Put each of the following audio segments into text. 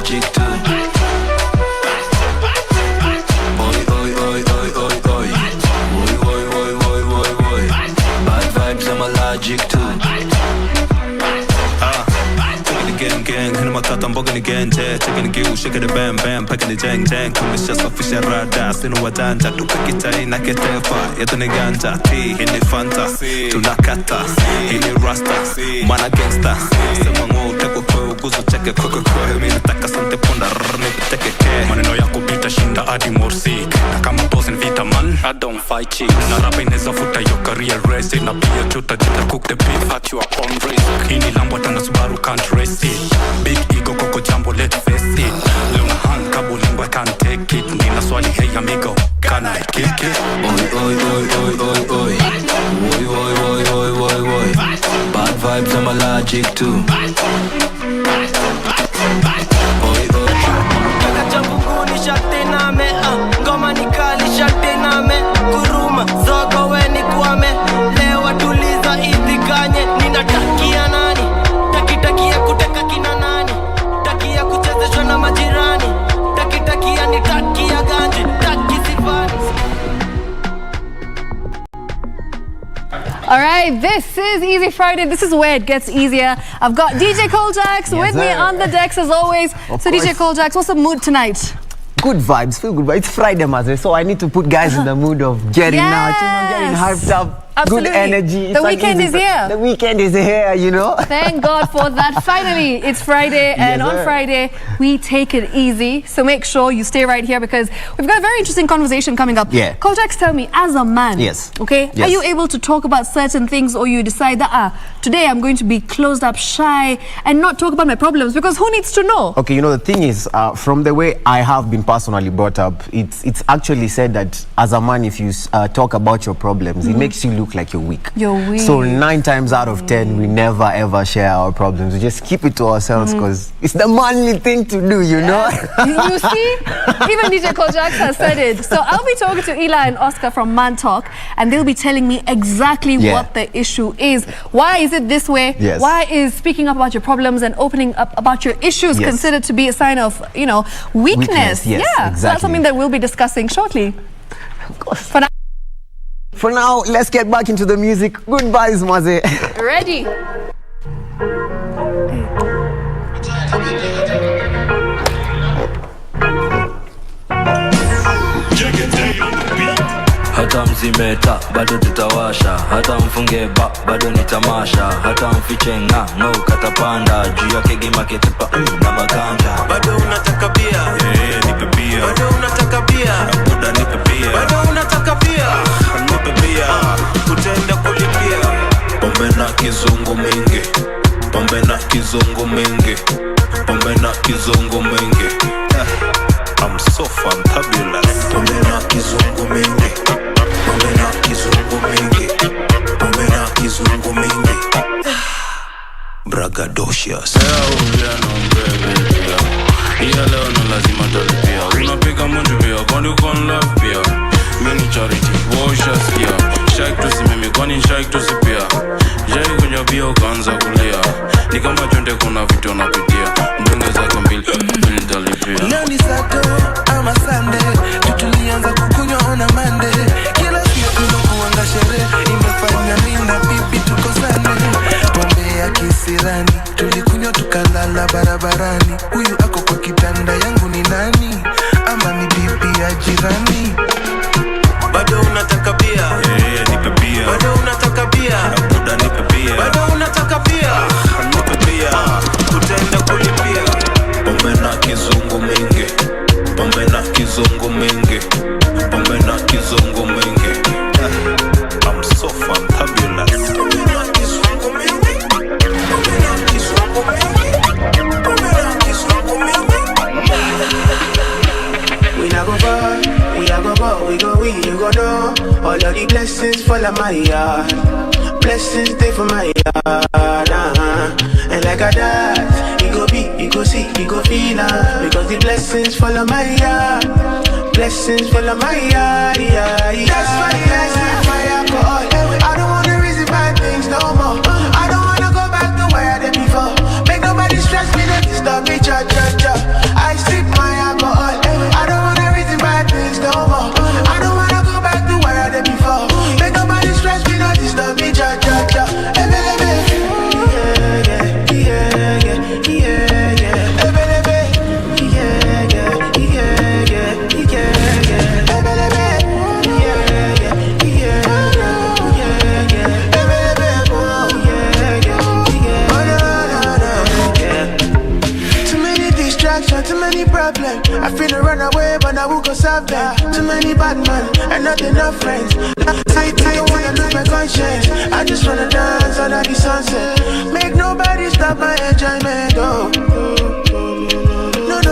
logic too. Oi, oi, oi, oi, oi, oi. Oi, oi, oi, oi, oi, oi. Bad vibes, I'm allergic to. Gang, hit my thought I'm bugging again, checking the gill, shaking the bam bam, packing the jang jang, come with just official rada, sinu wajanja, tukakita ina ketefa, yetu ni ganja, tea, hini fanta, tunakata, hini rasta, mana gangsta, sema ngo, teko kwe, guzo cheke kwe kwe kwe, mina taka sante punda, nipi teke ke, maneno yako bita shinda adi morsik, na kama boss in vita man, I don't fight chicks, na rapa ineza futa yo career race, na pia chuta jita cook the beef at your own risk, hini lambo tanda Subaru can't race it. Big ego, coco jumbo, let's face it. Long hand, kabulimbo, I can't take it. Nina swali, hey amigo, can I kick it? Oi, oi, oi, oi, oi, oi. Oi, oi, oi, oi, oi, oi. Bad vibes, I'm allergic to. Oi, oi. Kaka jambu ni shate name, ngoma ni kali shate name. Kuruma, zogo we ni kuame. Lewa tuliza itikanye, ninatakia nani? Takia kuteka kina nani? Takia kuchezeshwa na majirani. Takia ni takia ganji. Taki sifani. Alright, this is Easy Friday. This is where it gets easier. I've got DJ Coljax with me on the decks as always. So DJ Coljax, what's the mood tonight? Good vibes, feel good vibes. It's Friday, Maze, so I need to put guys in the mood of getting out, getting hyped up. Absolutely. Good energy. The weekend is here. The weekend is here, you know. Thank God for that. Finally, it's Friday, and on Friday, we take it easy. So make sure you stay right here because we've got a very interesting conversation coming up. Yeah. Coljax, tell me, as a man, okay, are you able to talk about certain things, or you decide that, today I'm going to be closed up, shy, and not talk about my problems? Because who needs to know? Okay, you know, the thing is, from the way I have been personally brought up, it's actually said that as a man, if you talk about your problems, it makes you look like you're weak. You're weak. So 9 times out of 10, we never ever share our problems. We just keep it to ourselves because it's the manly thing to do, you know? You see? Even DJ Coljax has said it. So I'll be talking to Eli and Oscar from Man Talk, and they'll be telling me exactly what the issue is. Why is it this way? Yes. Why is speaking up about your problems and opening up about your issues considered to be a sign of, you know, weakness? Yes, yeah, exactly. So that's something that we'll be discussing shortly. Of course. For now, let's get back into the music. Good vibes, Maze. Ready? Hata mzimeta, bado tutawasha. Hata mfunge bado nitamasha. Hata mfiche ng'o katapanda. Juu ya kegi maketepa na maganja. Bado unataka bia? Nipe bia. Bado unataka bia? Buda nipe bia. Bado unataka bia? Nipe bia. Utaenda kulipia. Pombe na kizungu mingi. Pombe na kizungu mingi. Pombe na kizungu mingi. I'm so fantabulous. Pombe na kizungu mingi. Pombe na kizungu mingi. Pombe na kizungu mingi. Bragadocious. Iya leo no lazima talipia. Unapiga mundu pia, kwani uko in love pia. Mini charity, washa skia. Shake to si mimi, kwani shake to si pia. Jai kunywa bia ukaanza kulia. Ni kama chonde kuna vitu unapitia. Mdunge zako mbili talipia. Leo ni Sato ama Sunday, tulianza kukunywa on a Monday. Kila siku tunakuanga sherehe, imefanya mimi na bibi tukosane. Pombe ya kisirani, tulikunywa tukalala barabarani. Huyu ako kwa kitanda yangu ni nani? Ama ni bibi ya jirani? Bado unataka bia? Nipe bia. Bado unataka bia? Buda nipe bia. Bado unataka bia? Nipe bia. Utaenda kulipia. Pombe na kizungu mingi. Pombe na kizungu mingi. Pombe na kizungu mingi. I'm so fantabulous. Pombe na kizungu mingi. Pombe na kizungu mingi. Pombe na kizungu mingi. We not go far, we a go far, we go we, you go know. All of the blessings fall on my yard. Blessings stay for my yard, And like a dad, you go be, you go see, you go feel because the blessings fall on my yard. Blessings fall on my yard, That's why I say my alcohol. I don't wanna reason bad things no more. I don't wanna go back to where I did before. Make nobody stress me, don't disturb me, cha cha cha. too many problems. I feel to run away, but now who go solve them? Too many bad men and not enough friends. I don't wanna lose my conscience. I just wanna dance under the sunset. Make nobody stop my enjoyment. Oh. No.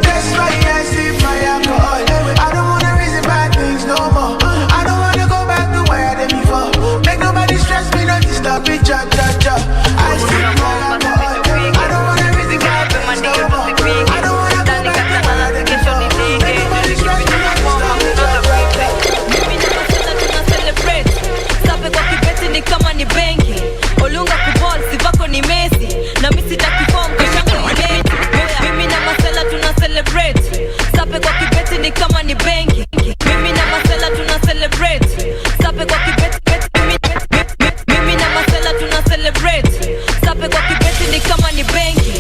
That's why I see my alcohol. I don't wanna reason bad things no more. I don't wanna go back to where I did before. Make nobody stress me, not disturb me, cha. I see my alcohol. I don't wanna reason bad things no more. I don't wanna go back to where I did before. Make nobody stress me, not disturb me, cha. Mimi na masela tuna celebrate. Sabe kwa kibeti ni kama ni benki. Olunga kuball sivako ni Messi. Na mimi sitaki form kisha kwenye. Mimi na masela tuna celebrate. Sabe kwa kibeti ni kama ni benki. Mimi na masela tuna celebrate. Sabe kwa kibeti mimi na masela tuna celebrate. Sabe kwa kibeti ni kama ni benki.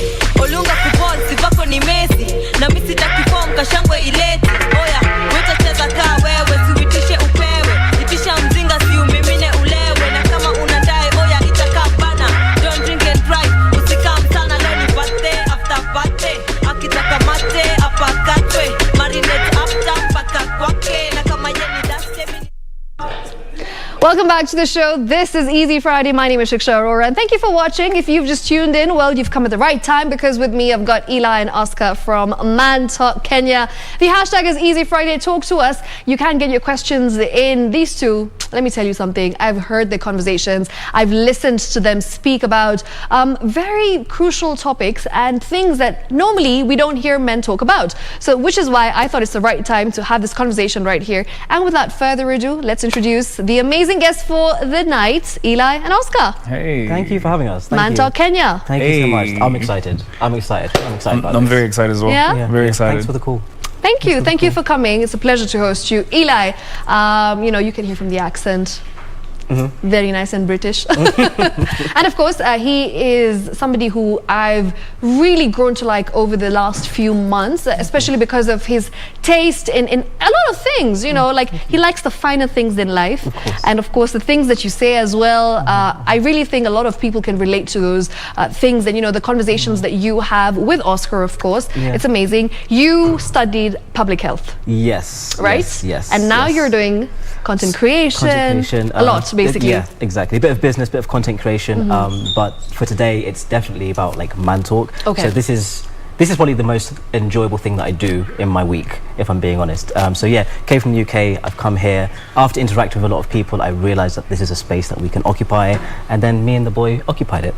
Olunga kuball sivako ni Messi. Na mimi sitaki form kashangwe ileti. Oya, weta cheza kaa wewe siwitishe upewe. Itisha mzinga si umimine ulewe. Na kama unadai oya itakaa bana. Don't drink and drive. Usikam sana leo ni birthday after birthday. Akitaka mate apakatwe. Marinate after paka kwake. Na kama yeni daste mini. Welcome back to the show. This is Easy Friday. My name is Shiksha Arora, and thank you for watching. If you've just tuned in, well, you've come at the right time, because with me, I've got Eli and Oscar from Man Talk Kenya. The hashtag is Easy Friday. Talk to us. You can get your questions in. These two, let me tell you something. I've heard their conversations. I've listened to them speak about very crucial topics and things that normally we don't hear men talk about. So, which is why I thought it's the right time to have this conversation right here. And without further ado, let's introduce the amazing guests for the night, Eli and Oscar. Hey. Thank you for having us. Man Talk Kenya. Thank you so much. I'm excited. I'm excited about I'm this. very excited as well. Yeah? Very excited. Thanks for the call. Thank you. Thank you for coming. It's a pleasure to host you. Eli, you can hear from the accent. Very nice and British. And of course, he is somebody who I've really grown to like over the last few months, especially because of his taste in a lot of things, like he likes the finer things in life. And of course, the things that you say as well, I really think a lot of people can relate to those things and, the conversations that you have with Oscar, of course. Yeah. It's amazing. You studied public health. Yes. Right? Yes. And now you're doing content creation. A lot, basically. Yeah, exactly. A bit of business, bit of content creation. But for today, it's definitely about like man talk. Okay. So this is probably the most enjoyable thing that I do in my week, if I'm being honest. So yeah, came from the UK. I've come here after interacting with a lot of people. I realised that this is a space that we can occupy, and then me and the boy occupied it.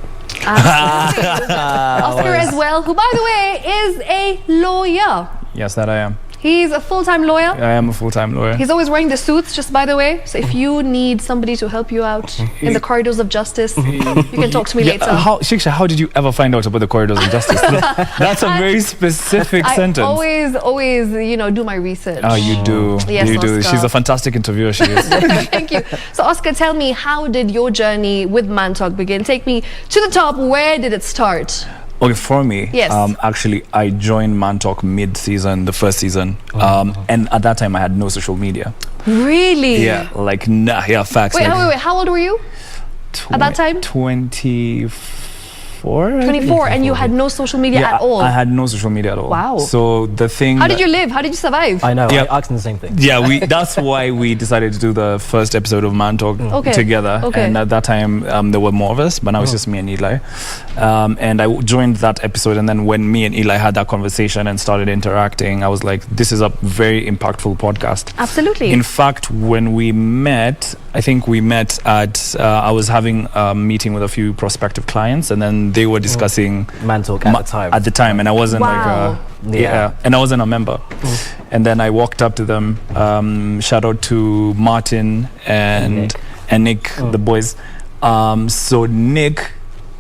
Oscar as well, who by the way is a lawyer. Yes, that I am. He's a full-time lawyer. I am a full-time lawyer. He's always wearing the suits, just by the way. So if you need somebody to help you out in the corridors of justice, you can talk to me later. Shiksha, how did you ever find out about the corridors of justice? That's a very specific sentence. I always, do my research. Oh, you do. Yes, you do. Oscar. She's a fantastic interviewer, she is. Thank you. So Oscar, tell me, how did your journey with Man Talk begin? Take me to the top. Where did it start? Okay, for me, yes. Actually, I joined Man Talk mid-season, the first season, and at that time I had no social media. Really? Yeah, facts. Wait, how old were you at that time? 24, and you had no social media at all? I had no social media at all. Wow. So the thing... How did you live? How did you survive? I know, Yeah. I asked him the same thing. Yeah, that's why we decided to do the first episode of Man Talk together. Okay. And at that time, there were more of us, but now it's just me and Eli. And I joined that episode, and then when me and Eli had that conversation and started interacting, I was like, this is a very impactful podcast. Absolutely. In fact, when we met, I think we met at, I was having a meeting with a few prospective clients, and then they were discussing Man Talk at the time. At the time, and I wasn't Wow. and I wasn't a member. And then I walked up to them. Shout out to Martin and Nick, the boys. So Nick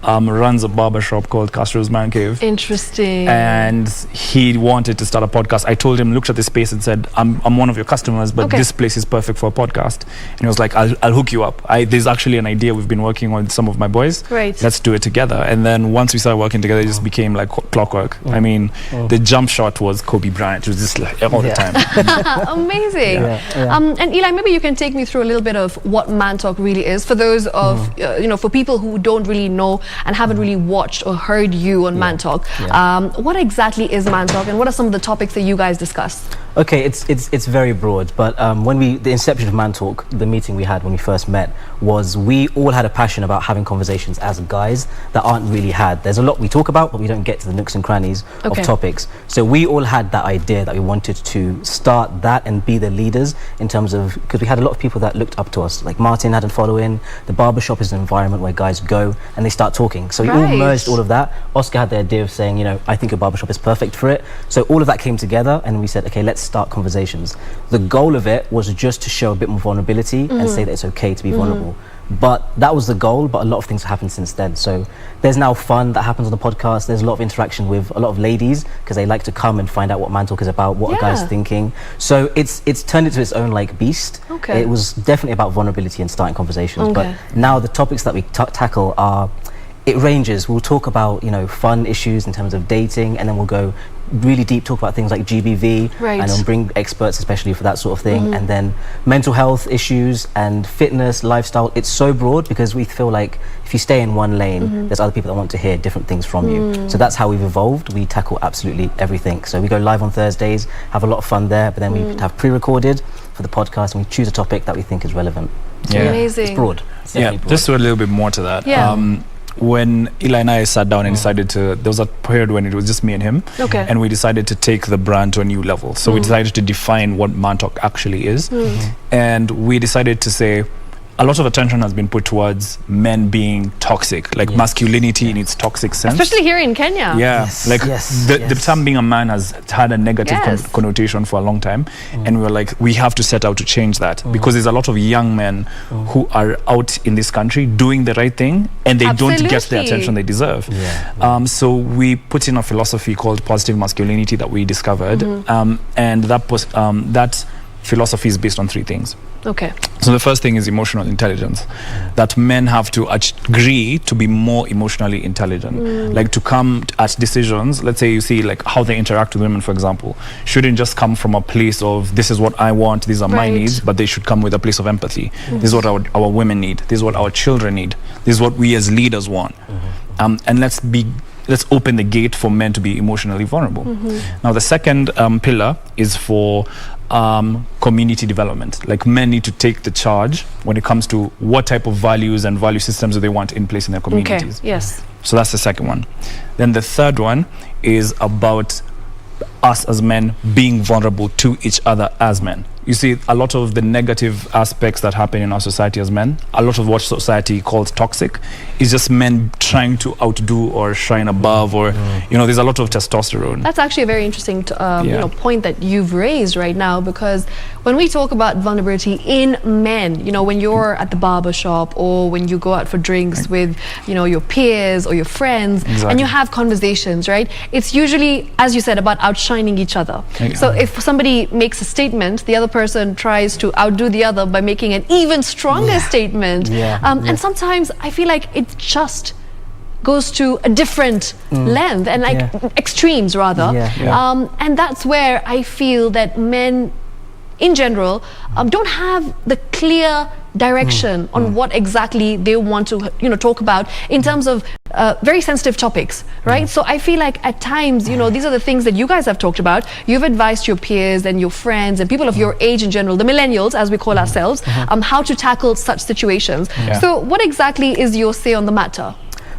runs a barbershop called Castro's Man Cave. Interesting. And he wanted to start a podcast. I told him, looked at the space and said, I'm one of your customers, but this place is perfect for a podcast. And he was like, I'll hook you up. There's actually an idea we've been working on with some of my boys. Right. Let's do it together. And then once we started working together, it just became like clockwork. I mean, the jump shot was Kobe Bryant. It was just like all the time. Amazing. And Eli, maybe you can take me through a little bit of what Man Talk really is for those of, for people who don't really know and haven't really watched or heard you on Man Talk, what exactly is Man Talk, and what are some of the topics that you guys discuss? Okay, it's very broad, but the inception of Man Talk, the meeting we had when we first met, was we all had a passion about having conversations as guys that aren't really had. There's a lot we talk about, but we don't get to the nooks and crannies of topics. So we all had that idea that we wanted to start that and be the leaders in terms of, because we had a lot of people that looked up to us. Like Martin had a following, the barbershop is an environment where guys go and they start talking. So we all merged all of that. Oscar had the idea of saying, you know, I think a barbershop is perfect for it. So all of that came together and we said, okay, let's start conversations. The goal of it was just to show a bit more vulnerability and say that it's okay to be vulnerable. But that was the goal, but a lot of things have happened since then. So there's now fun that happens on the podcast. There's a lot of interaction with a lot of ladies because they like to come and find out what Man Talk is about, what a guy's thinking. So it's turned into its own like beast. It was definitely about vulnerability and starting conversations. But now the topics that we tackle are, it ranges. We'll talk about, you know, fun issues in terms of dating, and then we'll go really deep, talk about things like GBV, and then bring experts especially for that sort of thing, and then mental health issues and fitness, lifestyle. It's so broad because we feel like if you stay in one lane, there's other people that want to hear different things from you. So that's how we've evolved. We tackle absolutely everything. So we go live on Thursdays, have a lot of fun there, but then we have pre-recorded for the podcast, and we choose a topic that we think is relevant. So Amazing. It's broad. It's definitely broad. Just to add a little bit more to that. When Eli and I sat down and decided to, there was a period when it was just me and him, and we decided to take the brand to a new level. So we decided to define what Man Talk actually is, and we decided to say, a lot of attention has been put towards men being toxic, like masculinity in its toxic sense. Especially here in Kenya. The term being a man has had a negative connotation for a long time, and we were like, we have to set out to change that, because there's a lot of young men who are out in this country doing the right thing, and they don't get the attention they deserve. So we put in a philosophy called positive masculinity that we discovered, and that philosophy is based on 3 things. So the first thing is emotional intelligence, that men have to agree to be more emotionally intelligent, like to come at decisions. Let's say you see like how they interact with women, for example, shouldn't just come from a place of this is what I want, these are my needs, but they should come with a place of empathy. This is what our women need, this is what our children need, this is what we as leaders want. And let's open the gate for men to be emotionally vulnerable. Now the second pillar is for community development. Like men need to take the charge when it comes to what type of values and value systems do they want in place in their communities. So that's the second one. Then the third one is about us as men being vulnerable to each other as men. You see, a lot of the negative aspects that happen in our society as men, a lot of what society calls toxic, is just men trying to outdo or shine above, or you know, there's a lot of testosterone. That's actually a very interesting you know, point that you've raised right now, because when we talk about vulnerability in men, you know, when you're at the barber shop or when you go out for drinks with, you know, your peers or your friends, and you have conversations, right? It's usually, as you said, about outshining each other. So if somebody makes a statement, the other person tries to outdo the other by making an even stronger statement. And sometimes I feel like it just goes to a different length and like extremes rather. And that's where I feel that men in general don't have the clear direction on what exactly they want to, you know, talk about in terms of very sensitive topics, right? So I feel like at times, you know, these are the things that you guys have talked about. You've advised your peers and your friends and people of your age in general, the millennials as we call ourselves, how to tackle such situations. So what exactly is your say on the matter?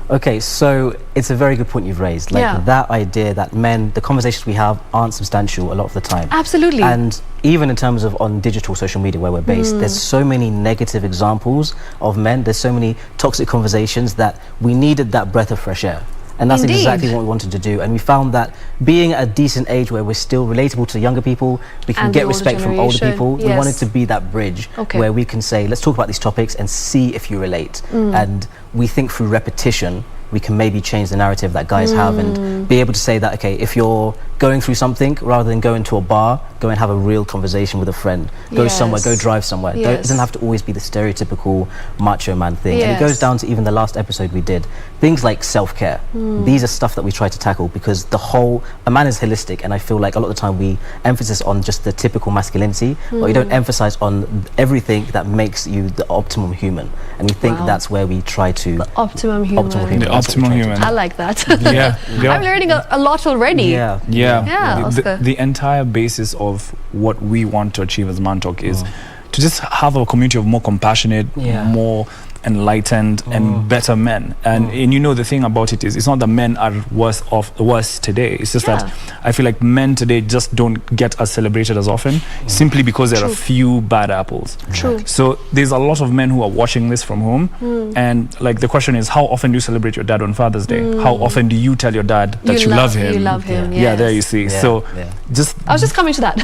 Okay, so it's a very good point you've raised. Like that idea that men, the conversations we have aren't substantial a lot of the time. Absolutely. And even in terms of on digital social media where we're based, there's so many negative examples of men. There's so many toxic conversations that we needed that breath of fresh air. And that's exactly what we wanted to do. And we found that being at a decent age where we're still relatable to younger people, we can get respect from older people. We wanted to be that bridge where we can say, let's talk about these topics and see if you relate. And we think through repetition, we can maybe change the narrative that guys have and be able to say that, okay, if you're going through something, rather than going to a bar, go and have a real conversation with a friend. Go somewhere, go drive somewhere. It doesn't have to always be the stereotypical macho man thing. And it goes down to even the last episode we did. Things like self-care. These are stuff that we try to tackle because a man is holistic, and I feel like a lot of the time we emphasize on just the typical masculinity, but we don't emphasize on everything that makes you the optimum human. And we think that's where we try to... The optimum human. That's what we Optimal try to human. I like that. Yeah. I'm learning a lot already. Yeah. Yeah, Oscar. The entire basis of what we want to achieve as Mantalk is to just have a community of more compassionate, more enlightened and better men. And you know, the thing about it is, it's not that men are worse today. It's just that I feel like men today just don't get as celebrated as often, simply because there are a few bad apples. True. So there's a lot of men who are watching this from home, and like the question is, how often do you celebrate your dad on Father's Day? How often do you tell your dad that you love him? You love him. Yeah, Yes. there you see. Yeah, So yeah. just I was just coming to that.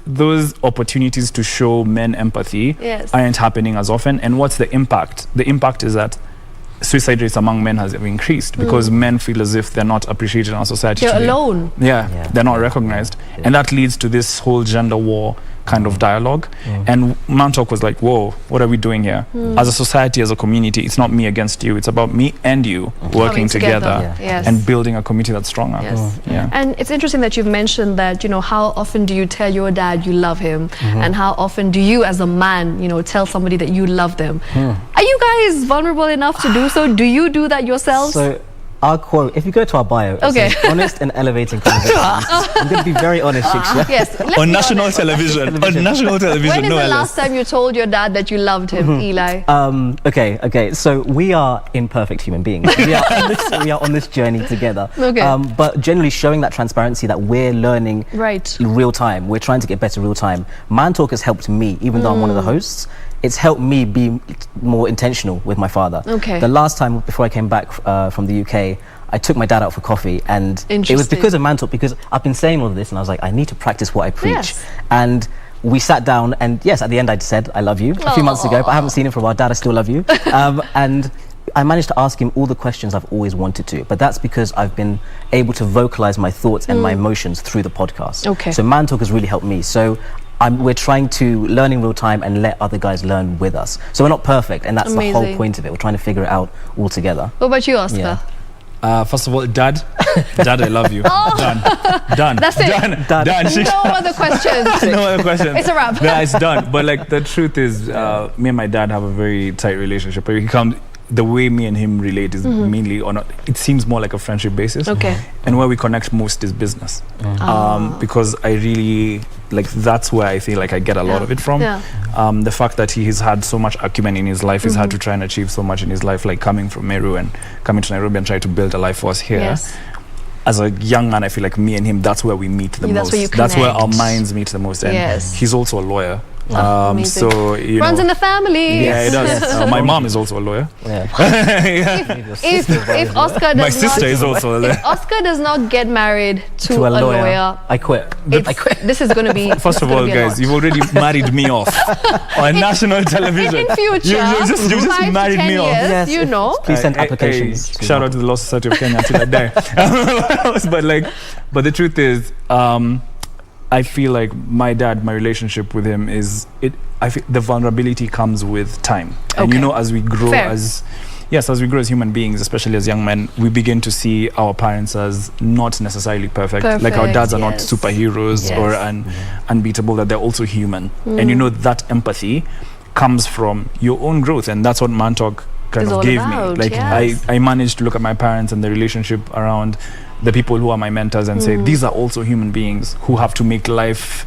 those opportunities to show men empathy Yes. aren't happening as often. And what's the impact? The impact is that suicide rates among men has increased because men feel as if they're not appreciated in our society You're today. alone. Yeah, Yeah. they're not recognized. And that leads to this whole gender war kind of dialogue. And Mantalk was like, whoa, what are we doing here? As a society, as a community, it's not me against you. It's about me and you working Coming together. together Yes. and building a community that's stronger. Yes. Yeah. And it's interesting that you've mentioned that, you know, how often do you tell your dad you love him? And how often do you as a man, you know, tell somebody that you love them? Are you guys vulnerable enough to do so? Do you do that yourselves? So our quote, if you go to our bio, it Okay. says, honest and elevating conversations. I'm going to be very honest, Shiksha. Yes. let's On be national honest. television. On national television, When is no the LS. last time you told your dad that you loved him, Eli? Okay. So we are imperfect human beings. We are on this journey together. Okay. But generally showing that transparency that we're learning Right. real time. We're trying to get better real time. Mantalk has helped me, even though I'm one of the hosts. It's helped me be more intentional with my father. Okay. The last time before I came back from the UK, I took my dad out for coffee, and it was Interesting. because of Mantalk, because I've been saying all of this, and I was like, I need to practice what I preach. Yes. And we sat down, and yes, at the end I said, I love you, a few months ago, but I haven't seen him for a while. Dad, I still love you. And I managed to ask him all the questions I've always wanted to, but that's because I've been able to vocalize my thoughts and my emotions through the podcast. Okay. So Mantalk has really helped me. So we're trying to learn in real time and let other guys learn with us. So we're not perfect, and that's the whole Amazing. point of it. We're trying to figure it out all together. What about you, Oscar? Yeah. First of all, Dad, I love you. Done. That's it. Done. No other questions. No other questions. It's a wrap. Yeah, it's done. But like the truth is, me and my dad have a very tight relationship. He comes. The way me and him relate is mainly on it seems more like a friendship basis. Okay. And where we connect most is business. Because I really like that's where I feel like I get a lot of it from. Yeah. The fact that he has had so much acumen in his life, he's had to try and achieve so much in his life, like coming from Meru and coming to Nairobi and try to build a life for us here. Yes. As a young man, I feel like me and him, that's where we meet the That's most. where you That's where our connect. minds meet the most. And Yes. he's also a lawyer. Amazing. So, you Runs know, in the family. yeah, he does. Yes. My mom is also a lawyer. Yeah. If Oscar does My sister not, is also a lawyer. if Oscar does not get married to a lawyer, I quit. this is going to be. First of all, guys, you've already married me off on national television. in future, you just 5 to married 10 me off. years, Yes, you know. Please send Hey, applications. to shout out to the Law Society of Kenya till I die. but the truth is, I feel like my dad, my relationship with him is I feel the vulnerability comes with time, and you Okay. know, as we grow Fair. as we grow as human beings, especially as young men, we begin to see our parents as not necessarily perfect. Like our dads are not Yes. superheroes Yes. or unbeatable, that they're also human. And you know, that empathy comes from your own growth, and that's what Mantalk kind Is of all gave about, me. Like yes. I managed to look at my parents and the relationship around the people who are my mentors and say, these are also human beings who have to make life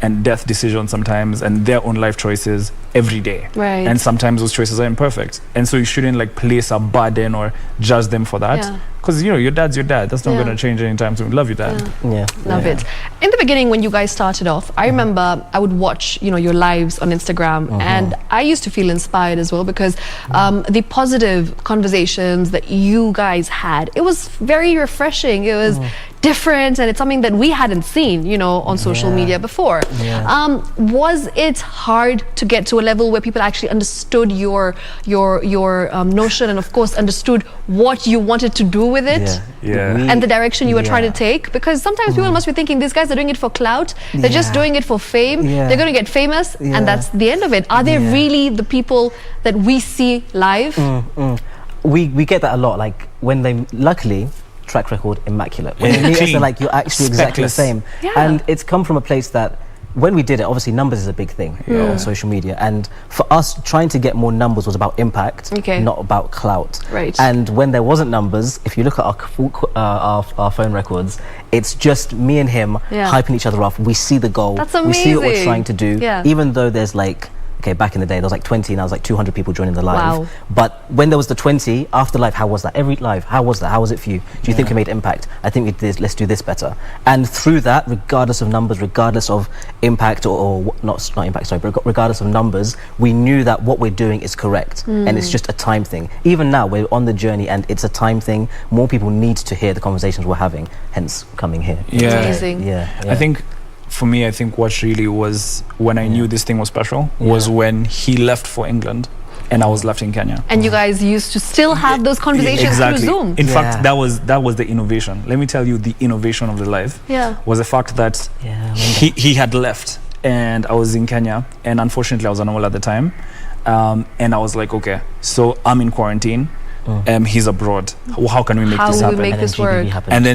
and death decisions sometimes and their own life choices every day. Right. And sometimes those choices are imperfect. And so you shouldn't like place a burden or judge them for that. Yeah. Because, you know, your dad's your dad. That's not Yeah. going to change anytime soon. Love your dad. Yeah. Love it. In the beginning, when you guys started off, I remember I would watch, you know, your lives on Instagram, and I used to feel inspired as well because the positive conversations that you guys had, it was very refreshing. It was different, and it's something that we hadn't seen, you know, on social media before. Yeah. Was it hard to get to a level where people actually understood your notion, and of course understood what you wanted to do with it? Yeah. And the direction you were trying to Yeah. take, because sometimes people must be thinking these guys are doing it for clout, they're just Yeah. doing it for fame, Yeah. they're going to get famous, Yeah. and that's the end of it. Are they Yeah. really the people that we see live? We get that a lot. Like when they, luckily, track record immaculate. When they meet us, they're like, you're actually exactly the Speckless. same. Yeah. And it's come from a place that when we did it, obviously numbers is a big thing on social media, and for us, trying to get more numbers was about impact, not about clout. Right. And when there wasn't numbers, if you look at our phone records, it's just me and him hyping each other up. We see the goal. That's we see what we're amazing. trying to do, even though there's like, okay, back in the day, there was like 20, now there's like 200 people joining the live. Wow. But when there was the 20, after live, how was that? Every live, how was that? How was it for you? Do you think we made impact? I think we did, let's do this better. And through that, regardless of numbers, regardless of impact, or not impact, sorry, but regardless of numbers, we knew that what we're doing is correct. And it's just a time thing. Even now, we're on the journey and it's a time thing. More people need to hear the conversations we're having, hence coming here. Amazing. I think for me, I think what really was when I knew this thing was special was when he left for England and I was left in Kenya. And you guys used to still have those conversations through Zoom. In fact, that was the innovation. Let me tell you, the innovation of the live was the fact that he had left and I was in Kenya, and unfortunately I was unwell at the time, and I was like, okay, so I'm in quarantine. He's abroad. How can we make this happen? How will we make this work? And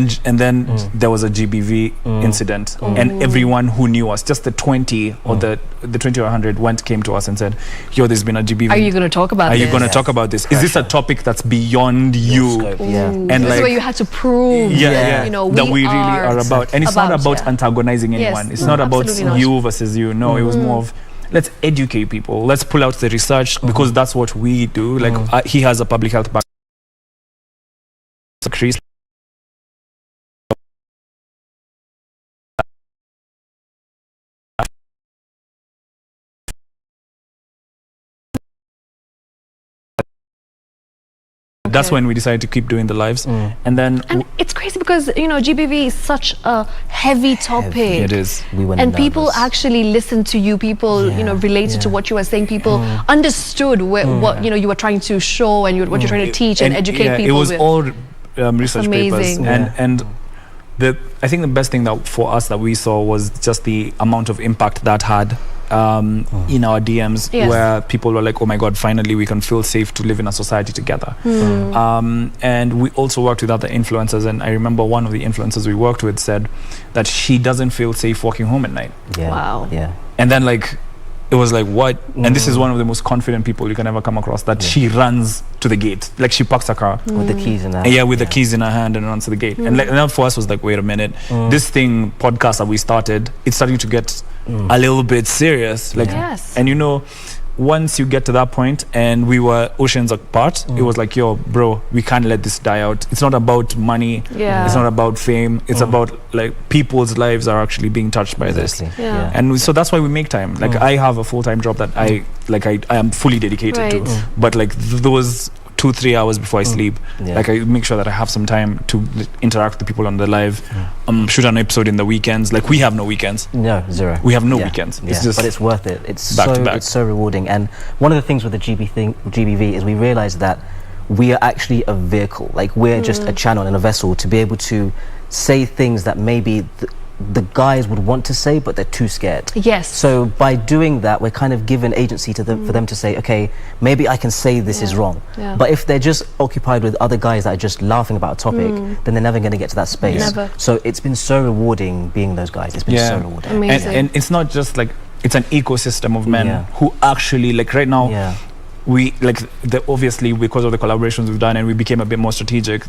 then there was a GBV incident, and everyone who knew us, just the 20 or the 20 or 100 came to us and said, "Yo, there's been a GBV. Are you going to talk about this? Are you going to talk about this? Is this a topic that's beyond you?" And this is where you had to prove, you know, that we really are about. And it's not about antagonizing anyone. It's not about you versus you. No, it was more of, let's educate people. Let's pull out the research, because that's what we do. Like he has a public health background. That's when we decided to keep doing the lives. And then it's crazy because, you know, GBV is such a heavy topic. It is. And people actually listened to you. People, you know, related to what you were saying. People understood what, you know, you were trying to show and what you're trying to teach and educate people. It was with. all research papers. Amazing. And I think the best thing that for us that we saw was just the amount of impact that had in our DMs, where people were like, oh my God, finally we can feel safe to live in a society together. And we also worked with other influencers, and I remember one of the influencers we worked with said that she doesn't feel safe walking home at night. Wow. And then like, it was like, what? And this is one of the most confident people you can ever come across, that she runs to the gate. Like she parks her car with the keys in her hand. With the keys in her hand, and runs to the gate. And like, and that for us was like, wait a minute, this podcast that we started, it's starting to get a little bit serious. Like, and you know, once you get to that point, and we were oceans apart, it was like, yo, bro, we can't let this die out. It's not about money. It's not about fame. It's about like people's lives are actually being touched by this. And so that's why we make time. Like I have a full-time job that I am fully dedicated to. But like those 2-3 hours before I sleep, like I make sure that I have some time to interact with the people on the live, shoot an episode in the weekends. Like we have no weekends. No, zero. We have no weekends. It's just, but it's worth it. It's back to back. It's so rewarding. And one of the things with the GBV is we realized that we are actually a vehicle. Like we're just a channel and a vessel to be able to say things that maybe the guys would want to say, but they're too scared. So by doing that, we're kind of given agency to them for them to say, okay, maybe I can say this is wrong. But if they're just occupied with other guys that are just laughing about a topic, then they're never going to get to that space. So it's been so rewarding being those guys. It's been so rewarding. Amazing. And it's not just like, it's an ecosystem of men who actually, like right now, we like obviously because of the collaborations we've done and we became a bit more strategic,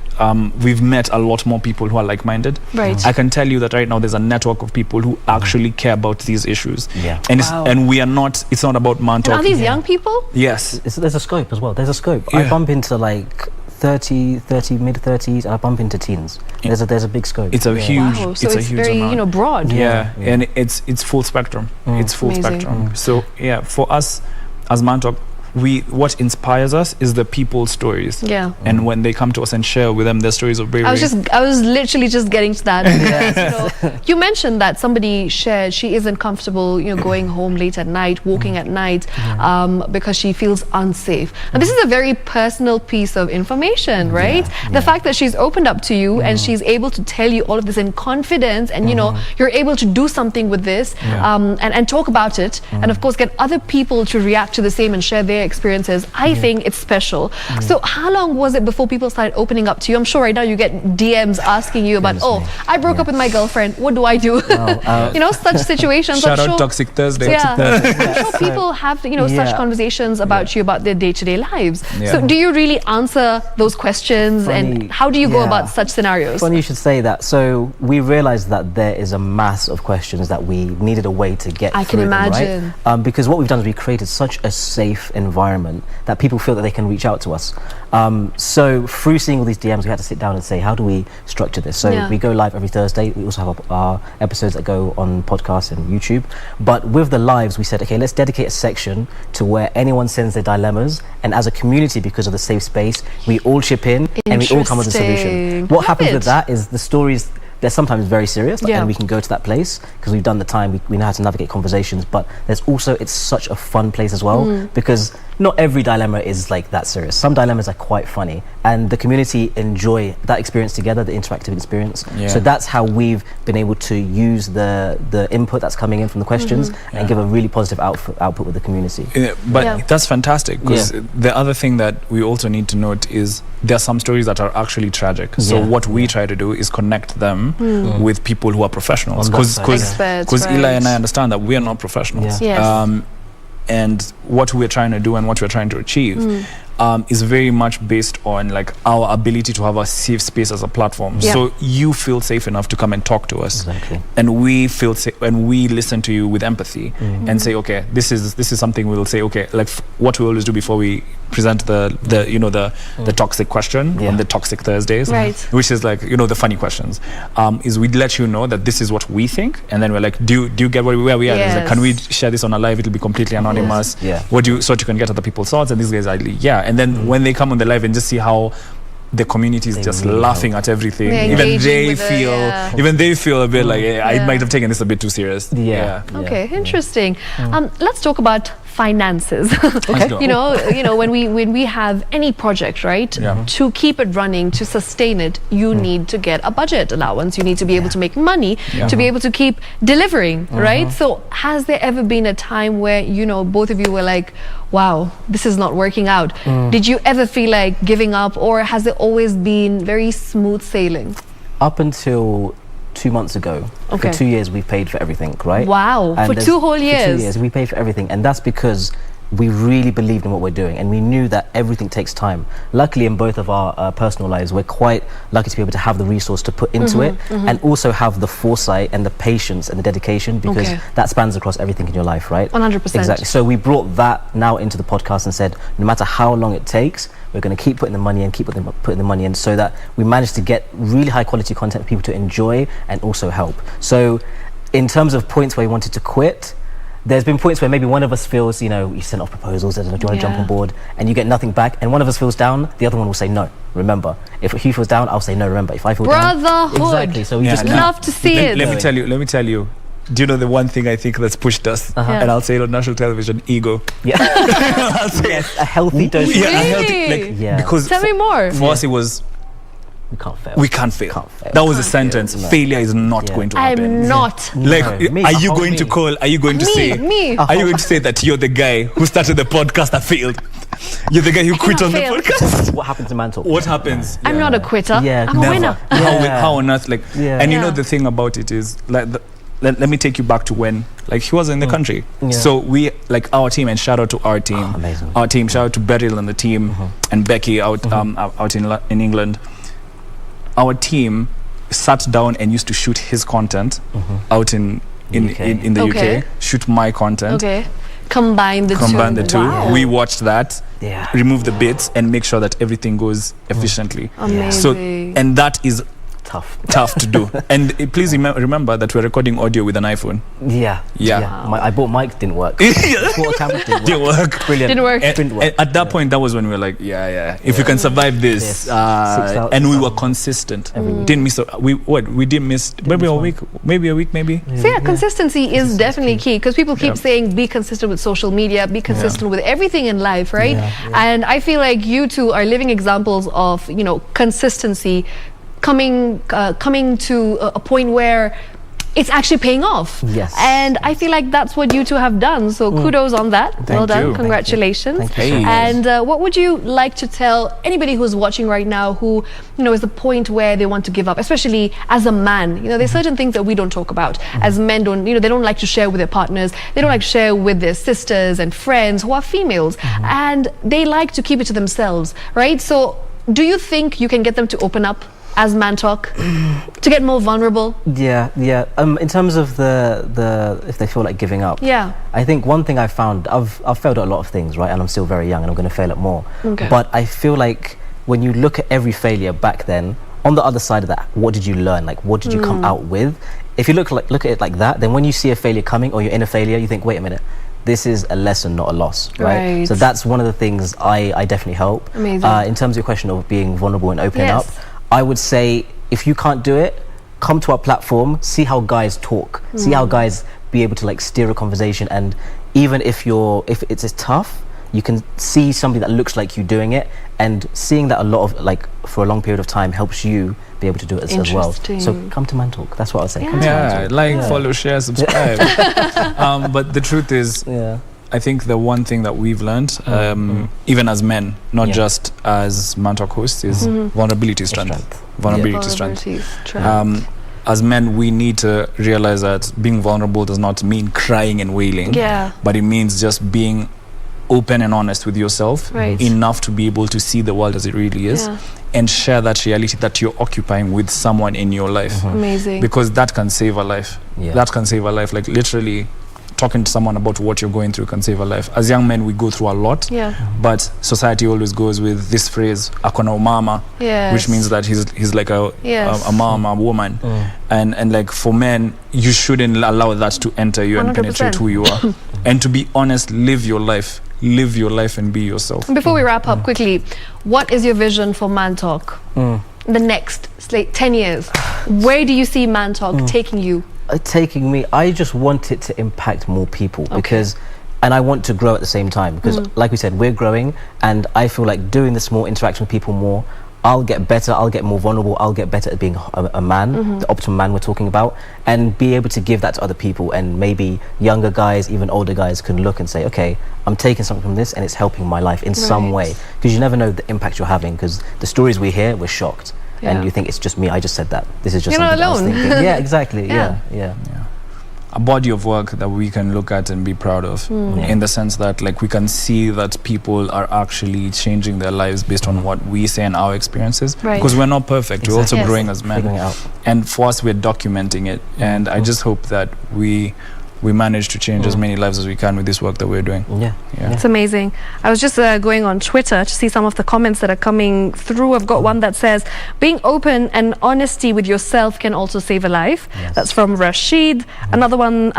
we've met a lot more people who are like-minded. I can tell you that right now there's a network of people who actually care about these issues. And and we are not, it's not about man talk. Are these young people? Yes. There's a scope as well. There's a scope. I bump into like 30, mid-30s, I bump into teens. There's a big scope. It's a huge, so it's a huge very, amount. you know, broad. And it's full spectrum. It's full spectrum. So yeah, for us as Man Talk, what inspires us is the people's stories. And when they come to us and share with them their stories of bravery. I was literally just getting to that. Because, you know, you mentioned that somebody shared she isn't comfortable, you know, going home late at night, walking at night, because she feels unsafe. And this is a very personal piece of information, right? The fact that she's opened up to you and she's able to tell you all of this in confidence, and you know, you're able to do something with this, and talk about it, and of course get other people to react to the same and share their their experiences, I think it's special. So how long was it before people started opening up to you? I'm sure right now you get DMs asking you about, I broke up with my girlfriend. What do I do? You know, such situations. Shout I'm out sure, Toxic Thursday. I'm sure people have, you know, such conversations about you, about their day-to-day lives. So do you really answer those questions? And how do you go about such scenarios? Funny you should say that. So we realized that there is a mass of questions that we needed a way to get I through can imagine. them, right? Because what we've done is we created such a safe environment that people feel that they can reach out to us. So through seeing all these DMs, we had to sit down and say, how do we structure this? So we go live every Thursday. We also have our episodes that go on podcasts and YouTube. But with the lives, we said, okay, let's dedicate a section to where anyone sends their dilemmas. And as a community, because of the safe space, we all chip in and we all come with a solution. What happens with that is the stories, they're sometimes very serious, and we can go to that place because we've done the time, we know how to navigate conversations, but there's also, it's such a fun place as well, because not every dilemma is like that serious. Some dilemmas are quite funny, and the community enjoy that experience together, the interactive experience. So that's how we've been able to use the input that's coming in from the questions and give a really positive output with the community. But that's fantastic, because the other thing that we also need to note is there are some stories that are actually tragic. So what we try to do is connect them with people who are professionals, because Eli and I understand that we are not professionals. And what we're trying to do and what we're trying to achieve is very much based on like our ability to have a safe space as a platform. So you feel safe enough to come and talk to us, and we feel safe, and we listen to you with empathy and say, okay, this is something we'll say, okay, like what we always do before we present the toxic question on the Toxic Thursdays, which is like, you know, the funny questions, is we'd let you know that this is what we think, and then we're like, do you get where we are? It's like, can we share this on a live? It'll be completely anonymous. What do you, so you can get other people's thoughts, and these guys are like, and then when they come on the live and just see how the community is just really laughing at everything, even they feel a bit like, I might have taken this a bit too serious. Okay, interesting. Let's talk about finances. You know, when we have any project, right? To keep it running, to sustain it, you need to get a budget allowance. You need to be able to make money to be able to keep delivering, right? So has there ever been a time where, you know, both of you were like, wow, this is not working out? Did you ever feel like giving up, or has it always been very smooth sailing? Up until 2 months ago, for 2 years we've paid for everything, right? Wow, and for 2 whole years? For 2 years we paid for everything, and that's because we really believed in what we're doing, and we knew that everything takes time. Luckily, in both of our personal lives, we're quite lucky to be able to have the resource to put into it, and also have the foresight and the patience and the dedication, because that spans across everything in your life, right? 100%. Exactly. So we brought that now into the podcast and said, no matter how long it takes, we're going to keep putting the money in, putting the money in, so that we manage to get really high quality content for people to enjoy and also help. So in terms of points where we wanted to quit, there's been points where maybe one of us feels, you know, you send off proposals, I don't know, do you want to jump on board, and you get nothing back, and one of us feels down, the other one will say no, remember. If he feels down, I'll say no, remember. If I feel down, exactly. So we just love to see it. Let me tell you. Do you know the one thing I think that's pushed us? And I'll say it on national television: ego. I'll say a healthy dose. Because tell me more. For us, it was, we can't fail. That was a sentence. Failure is not going to happen. I'm not. Like, are you going to call? Are you going to say? Are you going to say that you're the guy who started the podcast that failed? You're the guy who quit on the podcast. What happens in Mantle? What happens? I'm not a quitter. I'm a winner. How on earth? Like, and you know the thing about it is like. Let me take you back to when, like, he was in the country. So we, like, our team, and shout out to our team. Our team, shout out to Beryl and the team, and Becky out in England. Our team sat down and used to shoot his content out in the UK. Shoot my content. Combine the two. Wow. We watched that. Remove the bits and make sure that everything goes efficiently. Amazing. So, and that is tough to do. And please remember that we're recording audio with an iPhone. I bought mic, didn't work. I bought a camera, didn't work. Brilliant. Didn't work. And at that point, that was when we were like, if we can survive this, and we were consistent. Didn't miss. We didn't miss maybe a week. So consistency is definitely key, because people keep saying be consistent with social media, be consistent with everything in life, right? And I feel like you two are living examples of, you know, consistency. Coming to a point where it's actually paying off. Yes. And I feel like that's what you two have done. So kudos on that. Well done. you. Congratulations. Thank you. Hey. And what would you like to tell anybody who's watching right now who, is the point where they want to give up, especially as a man? There's certain things that we don't talk about. As men don't, they don't like to share with their partners. They don't like to share with their sisters and friends who are females. And they like to keep it to themselves, right? So do you think you can get them to open up as man talk, to get more vulnerable? Yeah. In terms of the if they feel like giving up, Yeah. I think one thing I've found, I've failed at a lot of things, right? And I'm still very young, and I'm going to fail at more. Okay. But I feel like when you look at every failure back then, on the other side of that, what did you learn? Like, what did you come out with? If you look at it like that, then when you see a failure coming, or you're in a failure, you think, wait a minute, this is a lesson, not a loss, right? Right. So that's one of the things I definitely help. Amazing. In terms of your question of being vulnerable and opening Yes. up, I would say if you can't do it, come to our platform, see how guys talk, see how guys be able to like steer a conversation, and even if it's tough, you can see somebody that looks like you doing it, and seeing that a lot of like for a long period of time helps you be able to do it as well. Interesting. So come to Man Talk. That's what I'll say. Come to Yeah, Man Talk. like, follow, share, subscribe. But the truth is, Yeah. I think the one thing that we've learned, even as men, not Yeah. just as Man Talk hosts, is vulnerability is strength. Strength. Vulnerability is strength. Vulnerability, As men, we need to realize that being vulnerable does not mean crying and wailing, Yeah. but it means just being open and honest with yourself, Right. enough to be able to see the world as it really is, Yeah. and share that reality that you're occupying with someone in your life, Amazing. because that can save a life. Yeah. That can save a life. Like, literally talking to someone about what you're going through can save a life. As young men, we go through a lot, Yeah. but society always goes with this phrase, akona umama, Yes. which means that he's like Yes. a mom, a woman. And like, for men, you shouldn't allow that to enter you and 100%. penetrate who you are. And to be honest, live your life and be yourself. Before we wrap up quickly, what is your vision for Man Talk? The next 10 years. Where do you see Man Talk taking you? Taking me, I just want it to impact more people, because and I want to grow at the same time, because like we said, we're growing, and I feel like doing this more, interaction with people more, I'll get better, I'll get more vulnerable, I'll get better at being a man, the optimum man we're talking about, and be able to give that to other people. And maybe younger guys, even older guys, can look and say, okay, I'm taking something from this and it's helping my life in some way, because you never know the impact you're having, because the stories we hear, we're shocked. Yeah. And you think it's just me, I just said that. This is just You're not something I was alone. thinking. Yeah, exactly. Yeah. Yeah. A body of work that we can look at and be proud of, in the sense that, like, we can see that people are actually changing their lives based on what we say and our experiences, Right. because we're not perfect. We're also Yes. growing as men, Figuring it out. and for us, we're documenting it. And I just hope that we manage to change as many lives as we can with this work that we're doing. Yeah. It's amazing. I was just going on Twitter to see some of the comments that are coming through. I've got one that says, being open and honesty with yourself can also save a life. Yes. That's from Rashid. Another one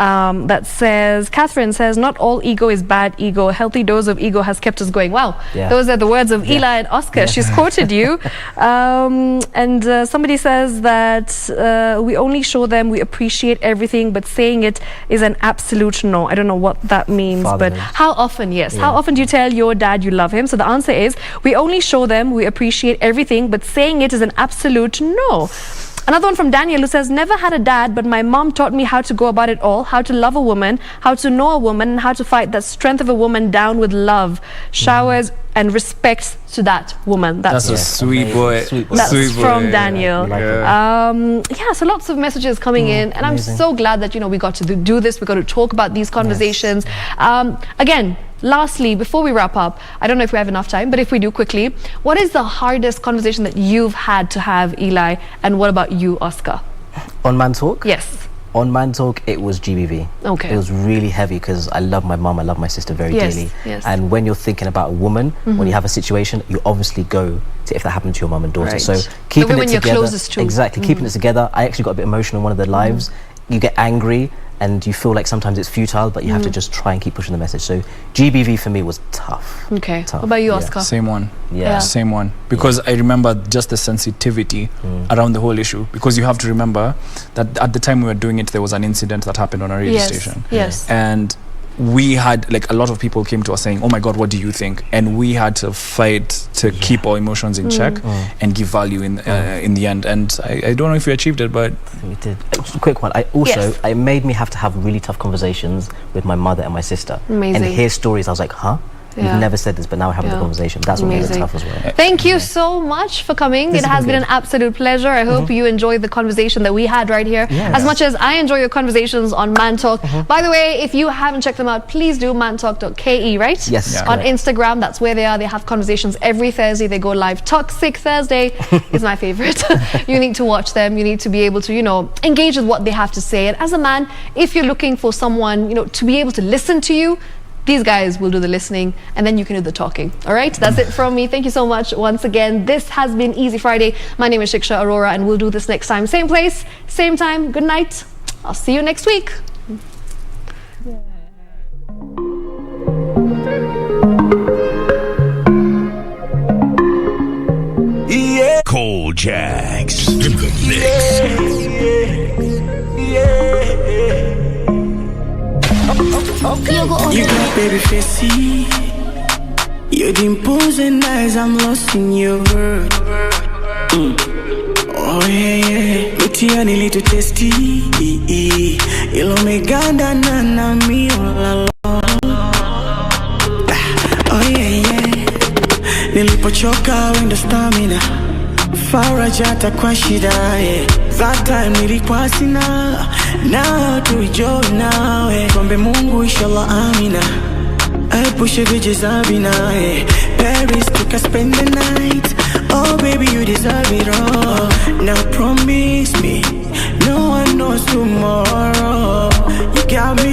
that says, Catherine says, not all ego is bad ego. A healthy dose of ego has kept us going. Wow. Yeah. Those are the words of Eli and Oscar. She's quoted you. And somebody says that we only show them we appreciate everything, but saying it is an absolute no. I don't know what that means, but Fatherhood. how often, yes, how often do you tell your dad you love him? So the answer is, we only show them we appreciate everything, but saying it is an absolute no. Another one from Daniel, who says, never had a dad, but my mom taught me how to go about it all, how to love a woman, how to know a woman, and how to fight the strength of a woman down with love, showers, and respect to that woman. That's a Yes, sweet amazing. boy. Sweet boy. That's Sweet boy, from yeah. Daniel. Like Yeah, so lots of messages coming in, and amazing. I'm so glad that we got to do this. We got to talk about these conversations. Again, lastly, before we wrap up, I don't know if we have enough time, but if we do, quickly, what is the hardest conversation that you've had to have, Eli, and what about you, Oscar? On Man Talk? Yes. On Man Talk, it was GBV. Okay. It was really heavy, because I love my mum, I love my sister very Yes, dearly. yes. And when you're thinking about a woman, when you have a situation, you obviously go to if that happened to your mum and daughter. Right. So The keeping women it you're together, closest to. exactly, keeping it together. I actually got a bit emotional in one of their lives. You get angry, and you feel like sometimes it's futile, but you have to just try and keep pushing the message. So GBV for me was tough. Okay. Tough. What about you, Yeah. Oscar? Same one. Yeah. Same one. Because I remember just the sensitivity around the whole issue. Because you have to remember that at the time we were doing it, there was an incident that happened on a radio Yes. station. Yes. And we had like a lot of people came to us saying, oh my God, what do you think? And we had to fight to keep our emotions in check and give value in the end. And I don't know if we achieved it, but we did. Just a quick one. It made me have to have really tough conversations with my mother and my sister. Amazing. And hear stories. I was like, huh? You've never said this, but now we're having the conversation. That's what made it tough as well. Thank you so much for coming. It has been an absolute pleasure. I hope you enjoyed the conversation that we had right here as much as I enjoy your conversations on Man Talk. By the way, if you haven't checked them out, please do mantalk.ke, right? Yes. On Instagram, that's where they are. They have conversations every Thursday. They go live. Toxic Thursday is my favorite. You need to watch them. You need to be able to, you know, engage with what they have to say. And as a man, if you're looking for someone, you know, to be able to listen to you, these guys will do the listening and then you can do the talking. All right, that's it from me. Thank you so much once again. This has been Easy Friday. My name is Shiksha Arora and we'll do this next time. Same place, same time. Good night. I'll see you next week. Cold Jacks in the mix. You got baby facey. Your dimples and eyes, I'm lost in your world. Oh yeah. Mitiani little tasty. Ilo meganda na mi all alone. Oh yeah. Nilipochoka wenda stamina. Farajata kwa shida. That time nilikuwa sina. Now to enjoy now. Kwambe Mungu inshallah amina. I push a bitches abina. Paris took a spend the night. Oh baby you deserve it all. Now promise me no one knows tomorrow. You got me